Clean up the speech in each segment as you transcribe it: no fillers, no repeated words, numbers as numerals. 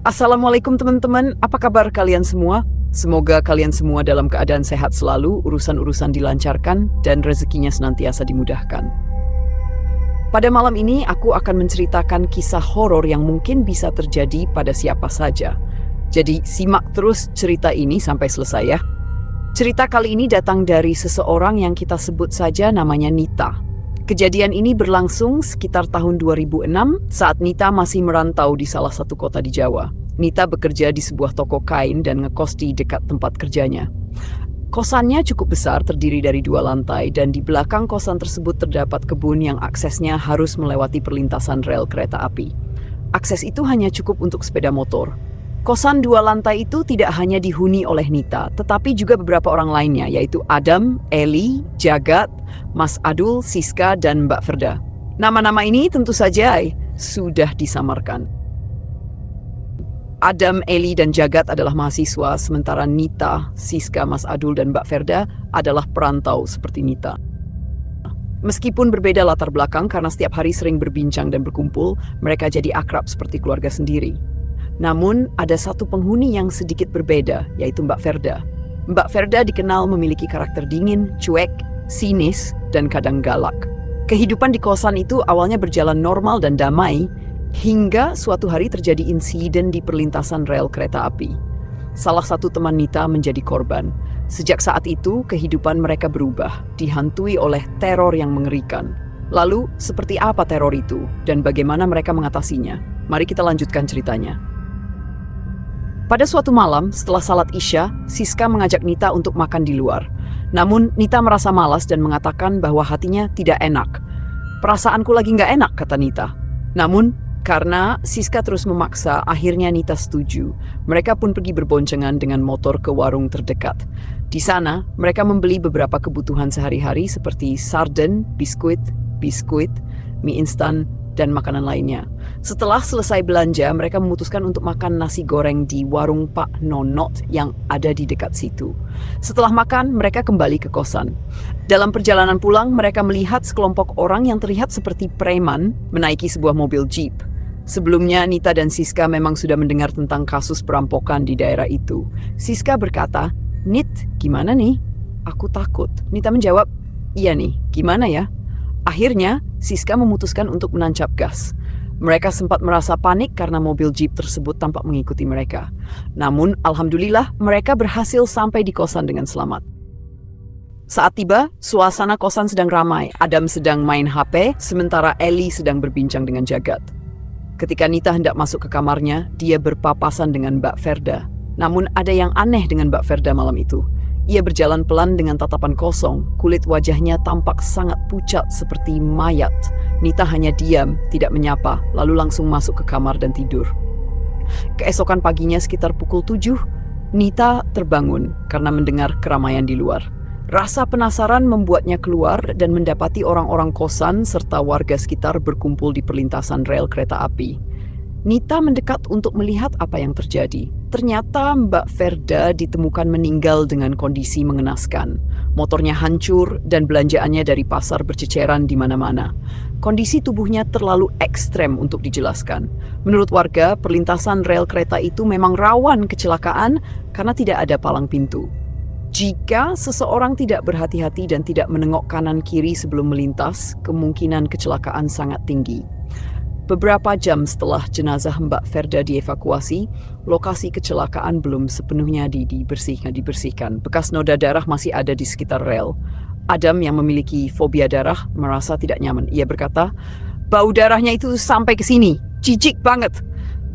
Assalamualaikum teman-teman, apa kabar kalian semua? Semoga kalian semua dalam keadaan sehat selalu, urusan-urusan dilancarkan, dan rezekinya senantiasa dimudahkan. Pada malam ini, aku akan menceritakan kisah horor yang mungkin bisa terjadi pada siapa saja. Jadi, simak terus cerita ini sampai selesai ya. Cerita kali ini datang dari seseorang yang kita sebut saja namanya Nita. Kejadian ini berlangsung sekitar tahun 2006 saat Nita masih merantau di salah satu kota di Jawa. Nita bekerja di sebuah toko kain dan ngekos di dekat tempat kerjanya. Kosannya cukup besar, terdiri dari 2 lantai, dan di belakang kosan tersebut terdapat kebun yang aksesnya harus melewati perlintasan rel kereta api. Akses itu hanya cukup untuk sepeda motor. Kosan 2 lantai itu tidak hanya dihuni oleh Nita, tetapi juga beberapa orang lainnya, yaitu Adam, Eli, Jagat, Mas Adul, Siska, dan Mbak Ferda. Nama-nama ini tentu saja sudah disamarkan. Adam, Eli, dan Jagat adalah mahasiswa, sementara Nita, Siska, Mas Adul, dan Mbak Ferda adalah perantau seperti Nita. Meskipun berbeda latar belakang karena setiap hari sering berbincang dan berkumpul, mereka jadi akrab seperti keluarga sendiri. Namun, ada satu penghuni yang sedikit berbeda, yaitu Mbak Ferda. Mbak Ferda dikenal memiliki karakter dingin, cuek, sinis, dan kadang galak. Kehidupan di kosan itu awalnya berjalan normal dan damai, hingga suatu hari terjadi insiden di perlintasan rel kereta api. Salah satu teman Nita menjadi korban. Sejak saat itu, kehidupan mereka berubah, dihantui oleh teror yang mengerikan. Lalu, seperti apa teror itu, dan bagaimana mereka mengatasinya? Mari kita lanjutkan ceritanya. Pada suatu malam, setelah salat Isya, Siska mengajak Nita untuk makan di luar. Namun, Nita merasa malas dan mengatakan bahwa hatinya tidak enak. Perasaanku lagi nggak enak, kata Nita. Namun, karena Siska terus memaksa, akhirnya Nita setuju. Mereka pun pergi berboncengan dengan motor ke warung terdekat. Di sana, mereka membeli beberapa kebutuhan sehari-hari seperti sarden, biskuit, mie instan, dan makanan lainnya. Setelah selesai belanja, mereka memutuskan untuk makan nasi goreng di warung Pak Nonot yang ada di dekat situ. Setelah makan, mereka kembali ke kosan. Dalam perjalanan pulang, mereka melihat sekelompok orang yang terlihat seperti preman menaiki sebuah mobil jeep. Sebelumnya, Nita dan Siska memang sudah mendengar tentang kasus perampokan di daerah itu. Siska berkata, "Nit, gimana nih?" "Aku takut." Nita menjawab, "Iya nih, gimana ya?" Akhirnya, Siska memutuskan untuk menancap gas. Mereka sempat merasa panik karena mobil jeep tersebut tampak mengikuti mereka. Namun, alhamdulillah, mereka berhasil sampai di kosan dengan selamat. Saat tiba, suasana kosan sedang ramai. Adam sedang main HP, sementara Eli sedang berbincang dengan Jagat. Ketika Nita hendak masuk ke kamarnya, dia berpapasan dengan Mbak Ferda. Namun, ada yang aneh dengan Mbak Ferda malam itu. Ia berjalan pelan dengan tatapan kosong, kulit wajahnya tampak sangat pucat seperti mayat. Nita hanya diam, tidak menyapa, lalu langsung masuk ke kamar dan tidur. Keesokan paginya sekitar pukul 7, Nita terbangun karena mendengar keramaian di luar. Rasa penasaran membuatnya keluar dan mendapati orang-orang kosan serta warga sekitar berkumpul di perlintasan rel kereta api. Nita mendekat untuk melihat apa yang terjadi. Ternyata Mbak Ferda ditemukan meninggal dengan kondisi mengenaskan. Motornya hancur dan belanjaannya dari pasar berceceran di mana-mana. Kondisi tubuhnya terlalu ekstrem untuk dijelaskan. Menurut warga, perlintasan rel kereta itu memang rawan kecelakaan karena tidak ada palang pintu. Jika seseorang tidak berhati-hati dan tidak menengok kanan kiri sebelum melintas, kemungkinan kecelakaan sangat tinggi. Beberapa jam setelah jenazah Mbak Ferda dievakuasi, lokasi kecelakaan belum sepenuhnya dibersihkan. Bekas noda darah masih ada di sekitar rel. Adam yang memiliki fobia darah merasa tidak nyaman. Ia berkata, "Bau darahnya itu sampai ke sini, jijik banget."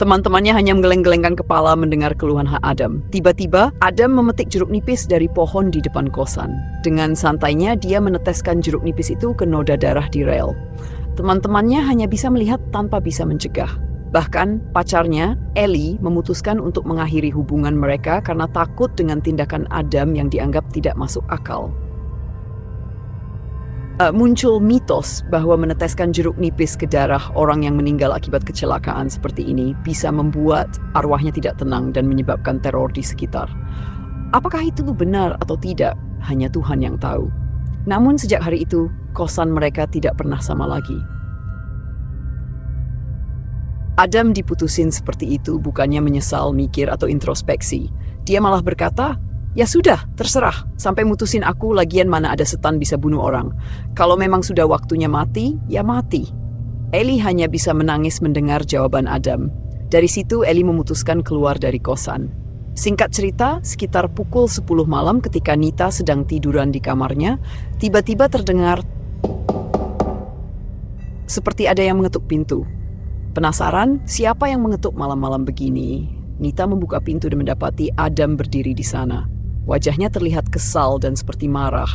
Teman-temannya hanya menggeleng-gelengkan kepala mendengar keluhan Adam. Tiba-tiba, Adam memetik jeruk nipis dari pohon di depan kosan. Dengan santainya, dia meneteskan jeruk nipis itu ke noda darah di rel. Teman-temannya hanya bisa melihat tanpa bisa mencegah. Bahkan pacarnya, Eli, memutuskan untuk mengakhiri hubungan mereka karena takut dengan tindakan Adam yang dianggap tidak masuk akal. Muncul mitos bahwa meneteskan jeruk nipis ke darah orang yang meninggal akibat kecelakaan seperti ini bisa membuat arwahnya tidak tenang dan menyebabkan teror di sekitar. Apakah itu benar atau tidak? Hanya Tuhan yang tahu. Namun sejak hari itu, kosan mereka tidak pernah sama lagi. Adam diputusin seperti itu bukannya menyesal, mikir, atau introspeksi. Dia malah berkata, "Ya sudah, terserah. Sampai mutusin aku, lagian mana ada setan bisa bunuh orang. Kalau memang sudah waktunya mati, ya mati." Ellie hanya bisa menangis mendengar jawaban Adam. Dari situ Ellie memutuskan keluar dari kosan. Singkat cerita, sekitar pukul 10 malam ketika Nita sedang tiduran di kamarnya, tiba-tiba terdengar seperti ada yang mengetuk pintu. Penasaran siapa yang mengetuk malam-malam begini? Nita membuka pintu dan mendapati Adam berdiri di sana. Wajahnya terlihat kesal dan seperti marah.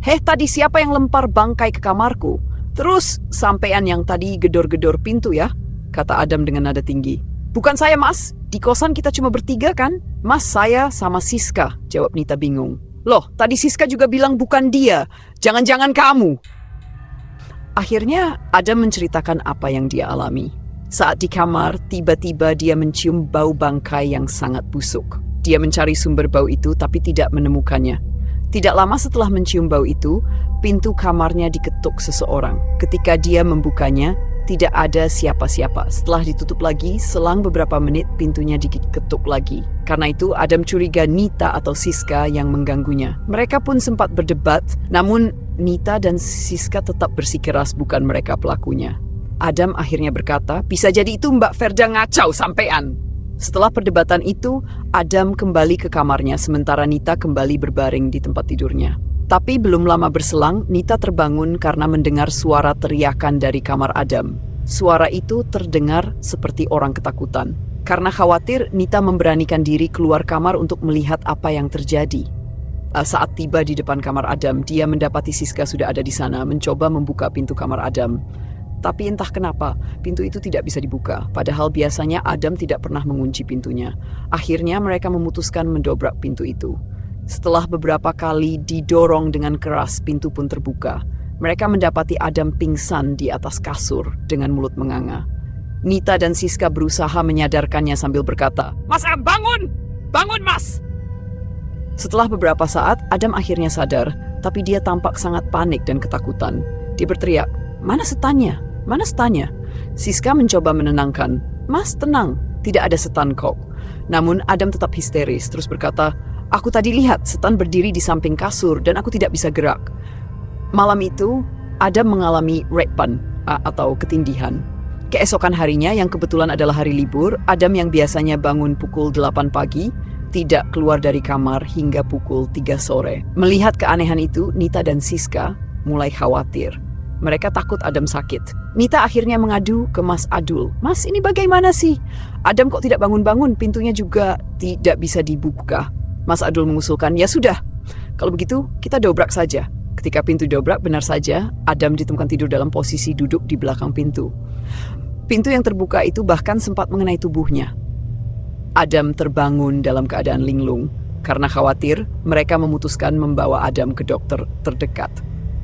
"Heh, tadi siapa yang lempar bangkai ke kamarku? Terus, sampean yang tadi gedor-gedor pintu ya?" kata Adam dengan nada tinggi. "Bukan saya, Mas. Di kosan kita cuma bertiga kan?" "Mas, saya sama Siska," jawab Nita bingung. "Loh, tadi Siska juga bilang bukan dia. Jangan-jangan kamu." Akhirnya, Adam menceritakan apa yang dia alami. Saat di kamar, tiba-tiba dia mencium bau bangkai yang sangat busuk. Dia mencari sumber bau itu tapi tidak menemukannya. Tidak lama setelah mencium bau itu, pintu kamarnya diketuk seseorang. Ketika dia membukanya, tidak ada siapa-siapa. Setelah ditutup lagi, selang beberapa menit pintunya diketuk lagi. Karena itu, Adam curiga Nita atau Siska yang mengganggunya. Mereka pun sempat berdebat, namun Nita dan Siska tetap bersikeras bukan mereka pelakunya. Adam akhirnya berkata, "Bisa jadi itu Mbak Verda ngacau sampean." Setelah perdebatan itu, Adam kembali ke kamarnya sementara Nita kembali berbaring di tempat tidurnya. Tapi belum lama berselang, Nita terbangun karena mendengar suara teriakan dari kamar Adam. Suara itu terdengar seperti orang ketakutan. Karena khawatir, Nita memberanikan diri keluar kamar untuk melihat apa yang terjadi. Saat tiba di depan kamar Adam, dia mendapati Siska sudah ada di sana, mencoba membuka pintu kamar Adam. Tapi entah kenapa, pintu itu tidak bisa dibuka. Padahal biasanya Adam tidak pernah mengunci pintunya. Akhirnya mereka memutuskan mendobrak pintu itu. Setelah beberapa kali didorong dengan keras, pintu pun terbuka. Mereka mendapati Adam pingsan di atas kasur dengan mulut menganga. Nita dan Siska berusaha menyadarkannya sambil berkata, "Mas Am, bangun! Bangun, Mas!" Setelah beberapa saat, Adam akhirnya sadar, tapi dia tampak sangat panik dan ketakutan. Dia berteriak, "Mana setannya? Mana setannya?" Siska mencoba menenangkan. "Mas, tenang, tidak ada setan kok." Namun Adam tetap histeris, terus berkata, "Aku tadi lihat setan berdiri di samping kasur dan aku tidak bisa gerak." Malam itu, Adam mengalami repan atau ketindihan. Keesokan harinya yang kebetulan adalah hari libur, Adam yang biasanya bangun pukul 8 pagi, tidak keluar dari kamar hingga pukul 3 sore. Melihat keanehan itu, Nita dan Siska mulai khawatir. Mereka takut Adam sakit. Nita akhirnya mengadu ke Mas Adul. "Mas, ini bagaimana sih? Adam kok tidak bangun-bangun, pintunya juga tidak bisa dibuka." Mas Adul mengusulkan, "Ya sudah, kalau begitu kita dobrak saja." Ketika pintu dobrak, benar saja Adam ditemukan tidur dalam posisi duduk di belakang pintu. Pintu yang terbuka itu bahkan sempat mengenai tubuhnya. Adam terbangun dalam keadaan linglung. Karena khawatir, mereka memutuskan membawa Adam ke dokter terdekat.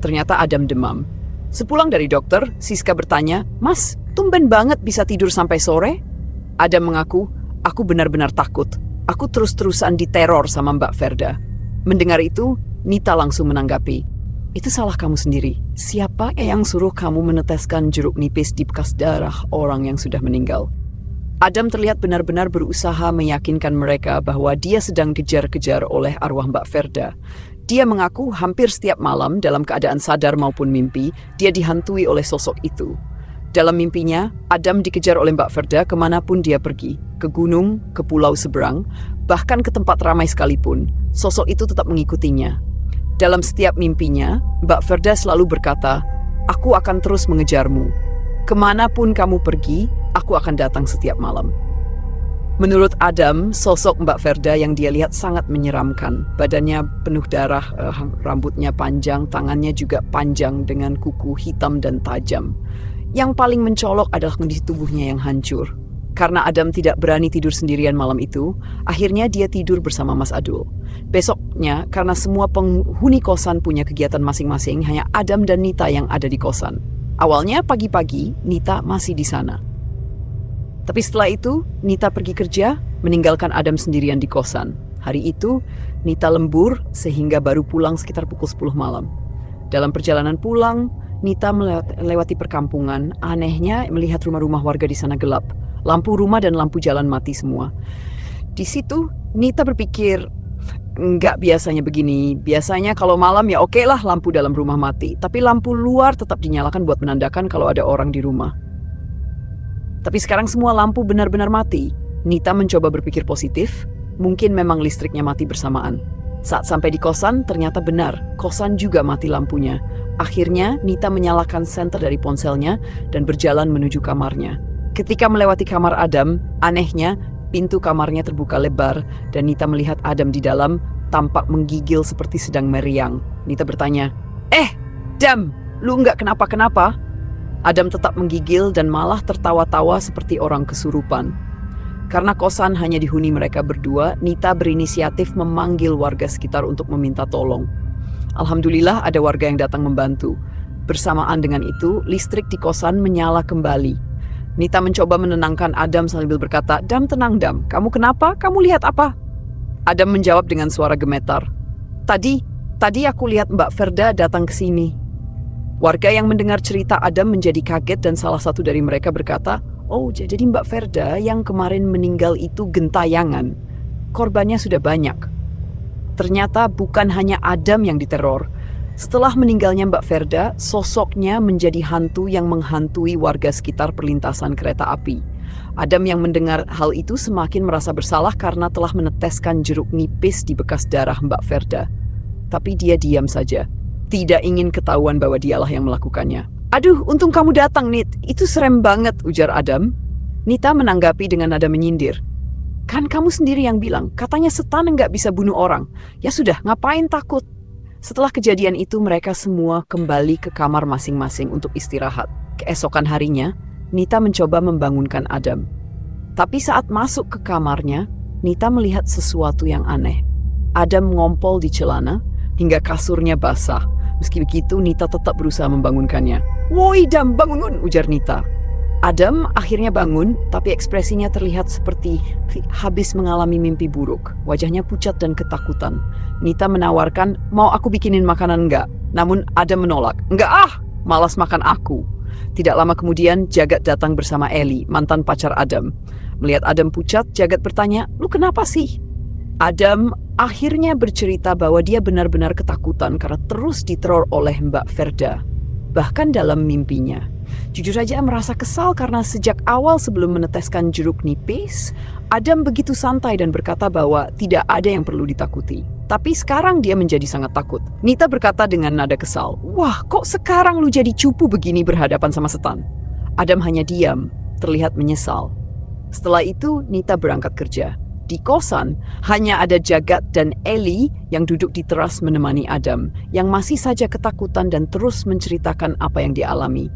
Ternyata Adam demam. Sepulang dari dokter, Siska bertanya, "Mas, tumben banget bisa tidur sampai sore?" Adam mengaku, "Aku benar-benar takut. Aku terus-terusan diteror sama Mbak Verda." Mendengar itu, Nita langsung menanggapi, "Itu salah kamu sendiri. Siapa yang suruh kamu meneteskan jeruk nipis di bekas darah orang yang sudah meninggal?" Adam terlihat benar-benar berusaha meyakinkan mereka bahwa dia sedang dikejar-kejar oleh arwah Mbak Verda. Dia mengaku hampir setiap malam dalam keadaan sadar maupun mimpi, dia dihantui oleh sosok itu. Dalam mimpinya, Adam dikejar oleh Mbak Verda kemanapun dia pergi, ke gunung, ke pulau seberang, bahkan ke tempat ramai sekalipun, sosok itu tetap mengikutinya. Dalam setiap mimpinya, Mbak Verda selalu berkata, "Aku akan terus mengejarmu. Kemanapun kamu pergi, aku akan datang setiap malam." Menurut Adam, sosok Mbak Verda yang dia lihat sangat menyeramkan. Badannya penuh darah, rambutnya panjang, tangannya juga panjang dengan kuku hitam dan tajam. Yang paling mencolok adalah kondisi tubuhnya yang hancur. Karena Adam tidak berani tidur sendirian malam itu, akhirnya dia tidur bersama Mas Adul. Besoknya, karena semua penghuni kosan punya kegiatan masing-masing, hanya Adam dan Nita yang ada di kosan. Awalnya pagi-pagi, Nita masih di sana. Tapi setelah itu, Nita pergi kerja, meninggalkan Adam sendirian di kosan. Hari itu, Nita lembur sehingga baru pulang sekitar pukul 10 malam. Dalam perjalanan pulang, Nita melewati perkampungan. Anehnya, melihat rumah-rumah warga di sana gelap. Lampu rumah dan lampu jalan mati semua. Di situ, Nita berpikir, nggak biasanya begini. Biasanya kalau malam ya oke lah lampu dalam rumah mati. Tapi lampu luar tetap dinyalakan buat menandakan kalau ada orang di rumah. Tapi sekarang semua lampu benar-benar mati. Nita mencoba berpikir positif. Mungkin memang listriknya mati bersamaan. Saat sampai di kosan, ternyata benar. Kosan juga mati lampunya. Akhirnya, Nita menyalakan senter dari ponselnya dan berjalan menuju kamarnya. Ketika melewati kamar Adam, anehnya, pintu kamarnya terbuka lebar dan Nita melihat Adam di dalam tampak menggigil seperti sedang meriang. Nita bertanya, Dam, lu nggak kenapa-kenapa?" Adam tetap menggigil dan malah tertawa-tawa seperti orang kesurupan. Karena kosan hanya dihuni mereka berdua, Nita berinisiatif memanggil warga sekitar untuk meminta tolong. Alhamdulillah ada warga yang datang membantu. Bersamaan dengan itu, listrik di kosan menyala kembali. Nita mencoba menenangkan Adam sambil berkata, "Dam, tenang Dam, kamu kenapa? Kamu lihat apa?" Adam menjawab dengan suara gemetar, Tadi aku lihat Mbak Ferda datang ke sini." Warga yang mendengar cerita Adam menjadi kaget dan salah satu dari mereka berkata, "Oh, jadi Mbak Ferda yang kemarin meninggal itu gentayangan. Korbannya sudah banyak." Ternyata bukan hanya Adam yang diteror. Setelah meninggalnya Mbak Ferda, sosoknya menjadi hantu yang menghantui warga sekitar perlintasan kereta api. Adam yang mendengar hal itu semakin merasa bersalah karena telah meneteskan jeruk nipis di bekas darah Mbak Ferda. Tapi dia diam saja, tidak ingin ketahuan bahwa dialah yang melakukannya. "Aduh, untung kamu datang, Nit. Itu serem banget," ujar Adam. Nita menanggapi dengan nada menyindir. "Kan kamu sendiri yang bilang, katanya setan nggak bisa bunuh orang. Ya sudah, ngapain takut?" Setelah kejadian itu, mereka semua kembali ke kamar masing-masing untuk istirahat. Keesokan harinya, Nita mencoba membangunkan Adam. Tapi saat masuk ke kamarnya, Nita melihat sesuatu yang aneh. Adam ngompol di celana hingga kasurnya basah. Meski begitu, Nita tetap berusaha membangunkannya. "Woi Dam, bangun!" ujar Nita. Adam akhirnya bangun, tapi ekspresinya terlihat seperti habis mengalami mimpi buruk. Wajahnya pucat dan ketakutan. Nita menawarkan, "Mau aku bikinin makanan enggak?" Namun Adam menolak. "Enggak malas makan aku." Tidak lama kemudian, Jagat datang bersama Eli, mantan pacar Adam. Melihat Adam pucat, Jagat bertanya, "Lu kenapa sih?" Adam akhirnya bercerita bahwa dia benar-benar ketakutan karena terus diteror oleh Mbak Ferda, bahkan dalam mimpinya. Jujur saja merasa kesal karena sejak awal sebelum meneteskan jeruk nipis, Adam begitu santai dan berkata bahwa tidak ada yang perlu ditakuti. Tapi sekarang dia menjadi sangat takut. Nita berkata dengan nada kesal, "Wah, kok sekarang lu jadi cupu begini berhadapan sama setan?" Adam hanya diam, terlihat menyesal. Setelah itu, Nita berangkat kerja. Di kosan, hanya ada Jagat dan Eli yang duduk di teras menemani Adam, yang masih saja ketakutan dan terus menceritakan apa yang dialami.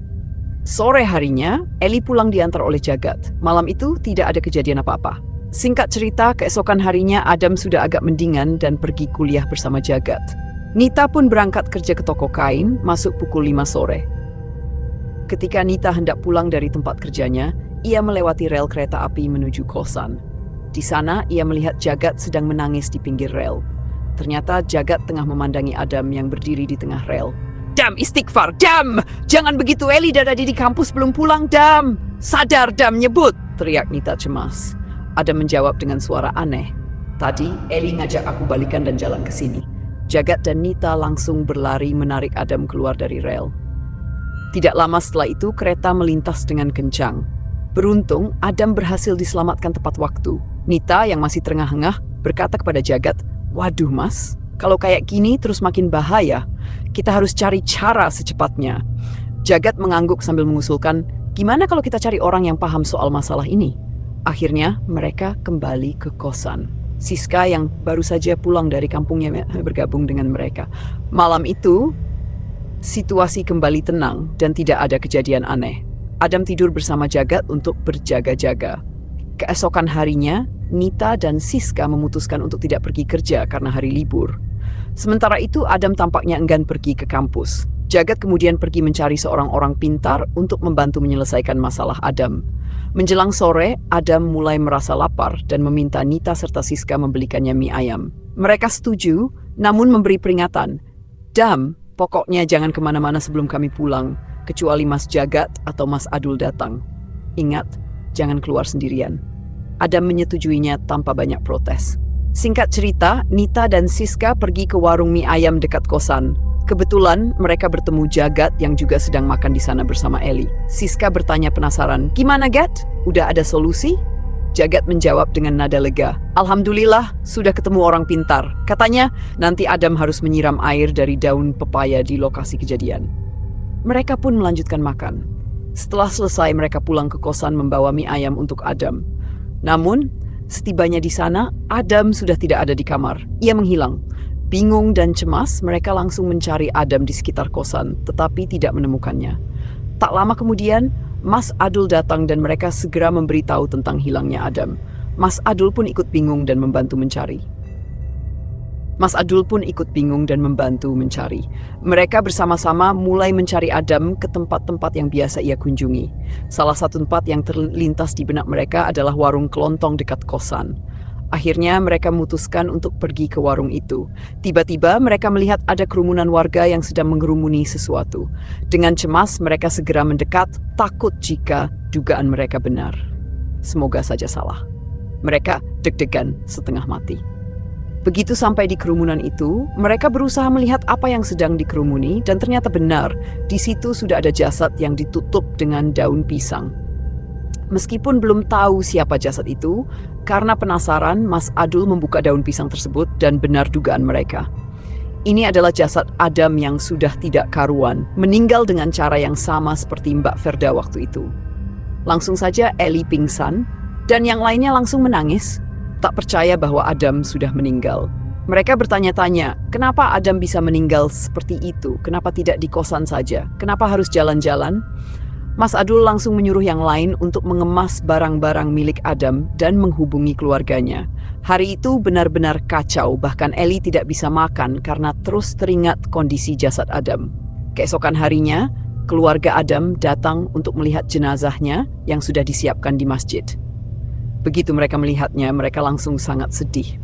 Sore harinya, Eli pulang diantar oleh Jagat. Malam itu tidak ada kejadian apa-apa. Singkat cerita, keesokan harinya Adam sudah agak mendingan dan pergi kuliah bersama Jagat. Nita pun berangkat kerja ke toko kain, masuk pukul 5 sore. Ketika Nita hendak pulang dari tempat kerjanya, ia melewati rel kereta api menuju kosan. Di sana, ia melihat Jagat sedang menangis di pinggir rel. Ternyata Jagat tengah memandangi Adam yang berdiri di tengah rel. "Dam, istighfar, Dam! Jangan begitu, Eli dan Adi di kampus belum pulang, Dam! Sadar, Dam, nyebut!" teriak Nita cemas. Adam menjawab dengan suara aneh. "Tadi, Eli ngajak aku balikan dan jalan ke sini." Jagat dan Nita langsung berlari menarik Adam keluar dari rel. Tidak lama setelah itu, kereta melintas dengan kencang. Beruntung, Adam berhasil diselamatkan tepat waktu. Nita yang masih terengah-engah berkata kepada Jagat, "Waduh mas, kalau kayak gini terus makin bahaya. Kita harus cari cara secepatnya." Jagat mengangguk sambil mengusulkan, "Gimana kalau kita cari orang yang paham soal masalah ini?" Akhirnya mereka kembali ke kosan. Siska yang baru saja pulang dari kampungnya bergabung dengan mereka. Malam itu, situasi kembali tenang dan tidak ada kejadian aneh. Adam tidur bersama Jagat untuk berjaga-jaga. Keesokan harinya, Nita dan Siska memutuskan untuk tidak pergi kerja karena hari libur. Sementara itu, Adam tampaknya enggan pergi ke kampus. Jagat kemudian pergi mencari seorang orang pintar untuk membantu menyelesaikan masalah Adam. Menjelang sore, Adam mulai merasa lapar dan meminta Nita serta Siska membelikannya mie ayam. Mereka setuju, namun memberi peringatan. "Dam, pokoknya jangan kemana-mana sebelum kami pulang, kecuali Mas Jagat atau Mas Adul datang. Ingat, jangan keluar sendirian. Adam menyetujuinya tanpa banyak protes. Singkat cerita, Nita dan Siska pergi ke warung mie ayam dekat kosan. Kebetulan mereka bertemu Jagat yang juga sedang makan di sana bersama Eli. Siska bertanya penasaran, "Gimana, Gat? Udah ada solusi?" Jagat menjawab dengan nada lega, "Alhamdulillah, sudah ketemu orang pintar. Katanya, nanti Adam harus menyiram air dari daun pepaya di lokasi kejadian." Mereka pun melanjutkan makan. Setelah selesai, mereka pulang ke kosan membawa mie ayam untuk Adam. Namun, setibanya di sana, Adam sudah tidak ada di kamar. Ia menghilang. Bingung dan cemas, mereka langsung mencari Adam di sekitar kosan, tetapi tidak menemukannya. Tak lama kemudian, Mas Adul datang dan mereka segera memberitahu tentang hilangnya Adam. Mas Adul pun ikut bingung dan membantu mencari. Mereka bersama-sama mulai mencari Adam ke tempat-tempat yang biasa ia kunjungi. Salah satu tempat yang terlintas di benak mereka adalah warung kelontong dekat kosan. Akhirnya mereka memutuskan untuk pergi ke warung itu. Tiba-tiba mereka melihat ada kerumunan warga yang sedang mengerumuni sesuatu. Dengan cemas mereka segera mendekat, takut jika dugaan mereka benar. Semoga saja salah. Mereka deg-degan setengah mati. Begitu sampai di kerumunan itu, mereka berusaha melihat apa yang sedang dikerumuni dan ternyata benar, di situ sudah ada jasad yang ditutup dengan daun pisang. Meskipun belum tahu siapa jasad itu, karena penasaran, Mas Adul membuka daun pisang tersebut dan benar dugaan mereka. Ini adalah jasad Adam yang sudah tidak karuan, meninggal dengan cara yang sama seperti Mbak Verda waktu itu. Langsung saja Eli pingsan, dan yang lainnya langsung menangis, tak percaya bahwa Adam sudah meninggal. Mereka bertanya-tanya, kenapa Adam bisa meninggal seperti itu? Kenapa tidak di kosan saja? Kenapa harus jalan-jalan? Mas Adul langsung menyuruh yang lain untuk mengemas barang-barang milik Adam dan menghubungi keluarganya. Hari itu benar-benar kacau, bahkan Eli tidak bisa makan karena terus teringat kondisi jasad Adam. Keesokan harinya, keluarga Adam datang untuk melihat jenazahnya yang sudah disiapkan di masjid. Begitu mereka melihatnya, mereka langsung sangat sedih.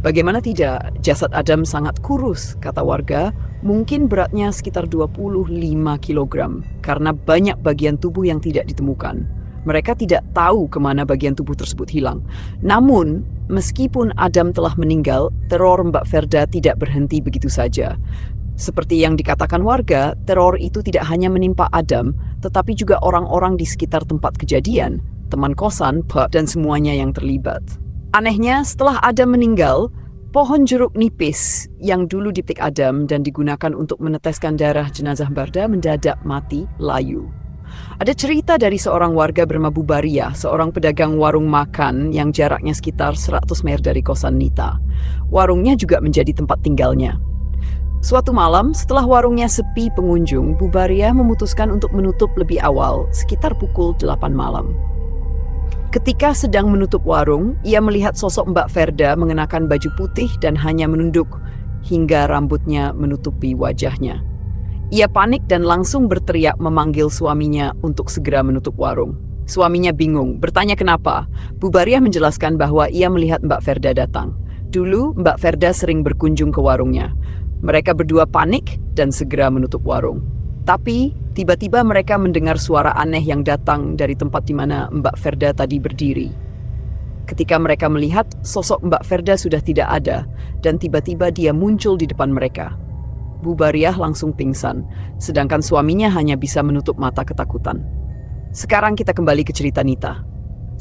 Bagaimana tidak, jasad Adam sangat kurus, kata warga, mungkin beratnya sekitar 25 kg, karena banyak bagian tubuh yang tidak ditemukan. Mereka tidak tahu kemana bagian tubuh tersebut hilang. Namun, meskipun Adam telah meninggal, teror Mbak Verda tidak berhenti begitu saja. Seperti yang dikatakan warga, teror itu tidak hanya menimpa Adam, tetapi juga orang-orang di sekitar tempat kejadian, teman kosan, dan semuanya yang terlibat. Anehnya, setelah Adam meninggal, pohon jeruk nipis yang dulu dipik Adam dan digunakan untuk meneteskan darah jenazah Barda mendadak mati layu. Ada cerita dari seorang warga bernama Bubaria, seorang pedagang warung makan yang jaraknya sekitar 100 meter dari kosan Nita. Warungnya juga menjadi tempat tinggalnya. Suatu malam, setelah warungnya sepi pengunjung, Bubaria memutuskan untuk menutup lebih awal, sekitar pukul 8 malam. Ketika sedang menutup warung, ia melihat sosok Mbak Verda mengenakan baju putih dan hanya menunduk hingga rambutnya menutupi wajahnya. Ia panik dan langsung berteriak memanggil suaminya untuk segera menutup warung. Suaminya bingung, bertanya kenapa. Bubaria menjelaskan bahwa ia melihat Mbak Verda datang. Dulu Mbak Verda sering berkunjung ke warungnya. Mereka berdua panik dan segera menutup warung. Tapi tiba-tiba mereka mendengar suara aneh yang datang dari tempat di mana Mbak Verda tadi berdiri. Ketika mereka melihat, sosok Mbak Verda sudah tidak ada dan tiba-tiba dia muncul di depan mereka. Bubariah langsung pingsan, sedangkan suaminya hanya bisa menutup mata ketakutan. Sekarang kita kembali ke cerita Nita.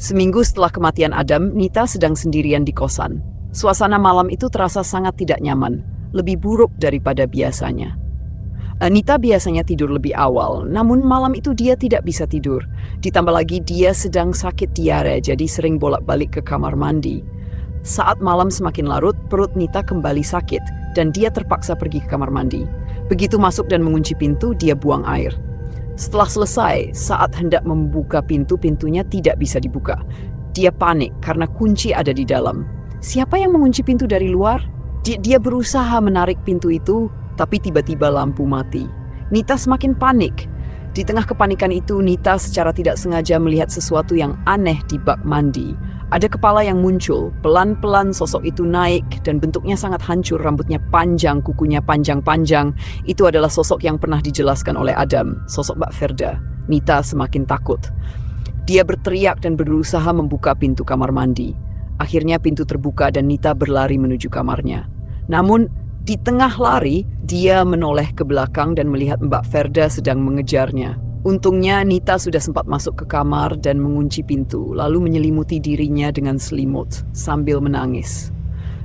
Seminggu setelah kematian Adam, Nita sedang sendirian di kosan. Suasana malam itu terasa sangat tidak nyaman, lebih buruk daripada biasanya. Nita biasanya tidur lebih awal, namun malam itu dia tidak bisa tidur. Ditambah lagi dia sedang sakit diare, jadi sering bolak-balik ke kamar mandi. Saat malam semakin larut, perut Nita kembali sakit, dan dia terpaksa pergi ke kamar mandi. Begitu masuk dan mengunci pintu, dia buang air. Setelah selesai, saat hendak membuka pintu, pintunya tidak bisa dibuka. Dia panik karena kunci ada di dalam. Siapa yang mengunci pintu dari luar? Dia berusaha menarik pintu itu, tapi tiba-tiba lampu mati. Nita semakin panik. Di tengah kepanikan itu, Nita secara tidak sengaja melihat sesuatu yang aneh di bak mandi. Ada kepala yang muncul, pelan-pelan sosok itu naik dan bentuknya sangat hancur, rambutnya panjang, kukunya panjang-panjang. Itu adalah sosok yang pernah dijelaskan oleh Adam, sosok Mbak Verda. Nita semakin takut. Dia berteriak dan berusaha membuka pintu kamar mandi. Akhirnya pintu terbuka dan Nita berlari menuju kamarnya. Namun, di tengah lari, dia menoleh ke belakang dan melihat Mbak Verda sedang mengejarnya. Untungnya Nita sudah sempat masuk ke kamar dan mengunci pintu, lalu menyelimuti dirinya dengan selimut sambil menangis.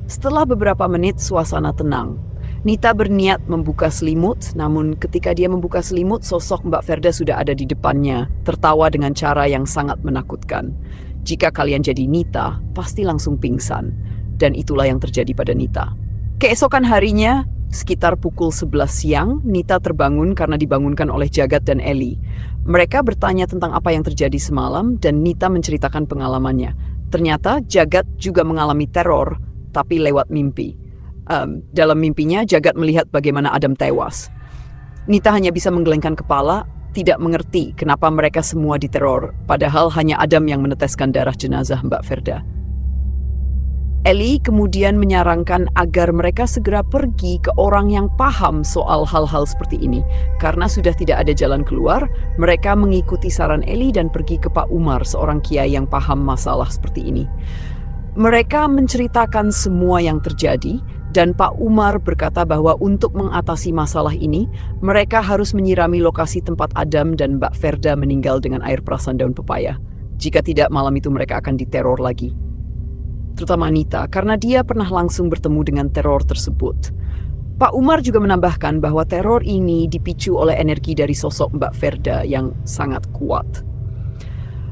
Setelah beberapa menit suasana tenang. Nita berniat membuka selimut, namun ketika dia membuka selimut, sosok Mbak Verda sudah ada di depannya, tertawa dengan cara yang sangat menakutkan. Jika kalian jadi Nita, pasti langsung pingsan. Dan itulah yang terjadi pada Nita. Keesokan harinya, sekitar pukul 11 siang, Nita terbangun karena dibangunkan oleh Jagat dan Eli. Mereka bertanya tentang apa yang terjadi semalam dan Nita menceritakan pengalamannya. Ternyata Jagat juga mengalami teror, tapi lewat mimpi. Dalam mimpinya, Jagat melihat bagaimana Adam tewas. Nita hanya bisa menggelengkan kepala, tidak mengerti kenapa mereka semua diteror, padahal hanya Adam yang meneteskan darah jenazah Mbak Verda. Eli kemudian menyarankan agar mereka segera pergi ke orang yang paham soal hal-hal seperti ini. Karena sudah tidak ada jalan keluar, mereka mengikuti saran Eli dan pergi ke Pak Umar, seorang kiai yang paham masalah seperti ini. Mereka menceritakan semua yang terjadi, dan Pak Umar berkata bahwa untuk mengatasi masalah ini, mereka harus menyirami lokasi tempat Adam dan Mbak Verda meninggal dengan air perasan daun pepaya. Jika tidak, malam itu mereka akan diteror lagi. Terutama Nita, karena dia pernah langsung bertemu dengan teror tersebut. Pak Umar juga menambahkan bahwa teror ini dipicu oleh energi dari sosok Mbak Verda yang sangat kuat.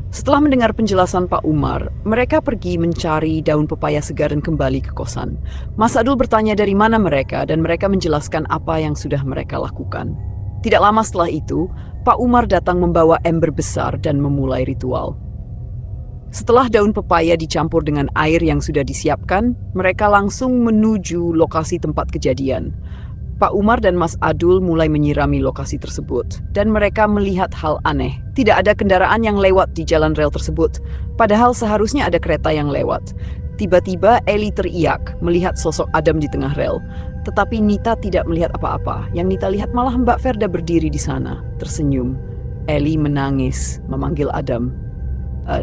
Setelah mendengar penjelasan Pak Umar, mereka pergi mencari daun pepaya segar dan kembali ke kosan. Mas Adul bertanya dari mana mereka dan mereka menjelaskan apa yang sudah mereka lakukan. Tidak lama setelah itu, Pak Umar datang membawa ember besar dan memulai ritual. Setelah daun pepaya dicampur dengan air yang sudah disiapkan, mereka langsung menuju lokasi tempat kejadian. Pak Umar dan Mas Adul mulai menyirami lokasi tersebut, dan mereka melihat hal aneh. Tidak ada kendaraan yang lewat di jalan rel tersebut, padahal seharusnya ada kereta yang lewat. Tiba-tiba Eli teriak melihat sosok Adam di tengah rel, tetapi Nita tidak melihat apa-apa. Yang Nita lihat malah Mbak Verda berdiri di sana, tersenyum. Eli menangis, memanggil Adam.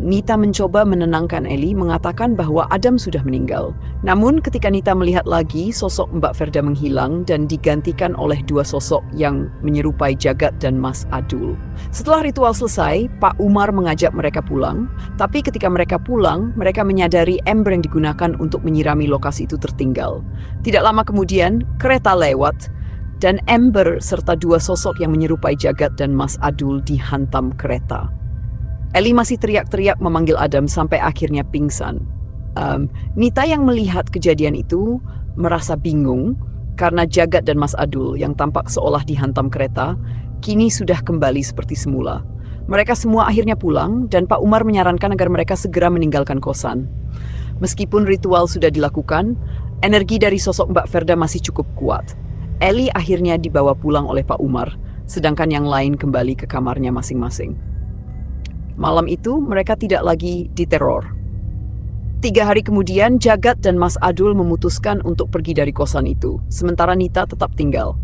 Nita mencoba menenangkan Eli, mengatakan bahwa Adam sudah meninggal. Namun ketika Nita melihat lagi, sosok Mbak Verda menghilang dan digantikan oleh dua sosok yang menyerupai Jagat dan Mas Adul. Setelah ritual selesai, Pak Umar mengajak mereka pulang. Tapi ketika mereka pulang, mereka menyadari ember yang digunakan untuk menyirami lokasi itu tertinggal. Tidak lama kemudian, kereta lewat dan ember serta dua sosok yang menyerupai Jagat dan Mas Adul dihantam kereta. Eli masih teriak-teriak memanggil Adam sampai akhirnya pingsan. Nita yang melihat kejadian itu merasa bingung karena Jagat dan Mas Adul yang tampak seolah dihantam kereta kini sudah kembali seperti semula. Mereka semua akhirnya pulang dan Pak Umar menyarankan agar mereka segera meninggalkan kosan. Meskipun ritual sudah dilakukan, energi dari sosok Mbak Verda masih cukup kuat. Eli akhirnya dibawa pulang oleh Pak Umar, sedangkan yang lain kembali ke kamarnya masing-masing. Malam itu mereka tidak lagi diteror. 3 hari kemudian Jagat dan Mas Adul memutuskan untuk pergi dari kosan itu, sementara Nita tetap tinggal.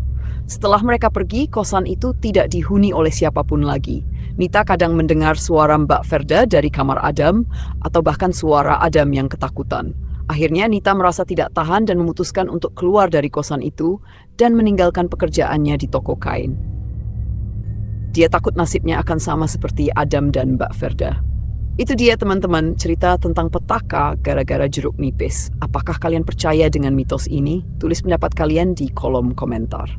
Setelah mereka pergi, kosan itu tidak dihuni oleh siapapun lagi. Nita kadang mendengar suara Mbak Verda dari kamar Adam, atau bahkan suara Adam yang ketakutan. Akhirnya Nita merasa tidak tahan dan memutuskan untuk keluar dari kosan itu dan meninggalkan pekerjaannya di toko kain. Dia takut nasibnya akan sama seperti Adam dan Mbak Verda. Itu dia teman-teman, cerita tentang petaka gara-gara jeruk nipis. Apakah kalian percaya dengan mitos ini? Tulis pendapat kalian di kolom komentar.